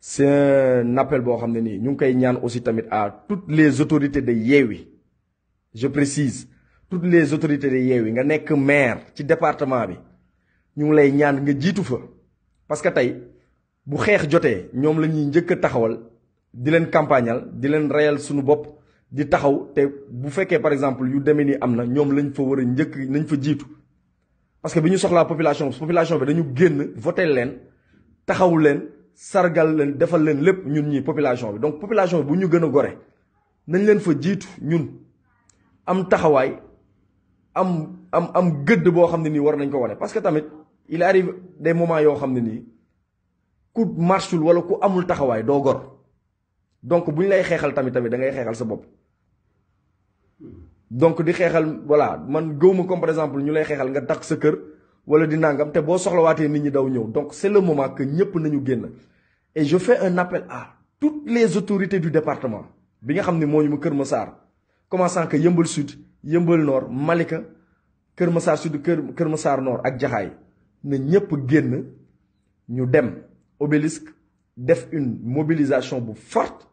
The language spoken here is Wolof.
c'est un appel boo xam ne nii ñu ngi koy ñaan aussi tamit à toutes les autorités de Yewwi, je précise toutes les autorités de Yewwi nga nekk maire ci département bi ñu ngi lay ñaan nga jiitu fa parce que tey bu xeex jotee ñoom la ñuy njëkk a taxawal di leen campagnal di leen reyal suñu bopp di taxaw te bu fekkee par exemple yu demee ni am na ñoom lañ fa war a njëkk nañ fa jiitu parce que bi ñu soxlaa population bi dañu génn voté leen taxaw leen sargal leen defal leen lépp ñun ñi population bi donc population bi bu ñu gën a gore nañ leen fa jiitu ñun am taxawaay am gëdd boo xam ne nii war nañ ko wane parce que tamit il arrive des moments yoo xam ne nii ku marchul wala ku amul taxawaay doo gor donc bu ñu lay xeexal tamit da ngay xeexal sa bopp donc di xeexal voilà man gëwma comme par exemple ñu lay xeexal nga tax sa kër wala di nangam te boo soxlawaatee nit ñi daw ñëw donc c'est le moment que ñëpp nañu génn et je fais un appel à toutes les autorités du département bi nga xam ne moo ñu mu Kër Massar commençant que Yeumbeul Sud Yeumbeul Nord Malika Kër Massar Sud Kër Massar Nord ak Jaxaay na ñëpp génn ñu dem Obélisque def une mobilisation bu forte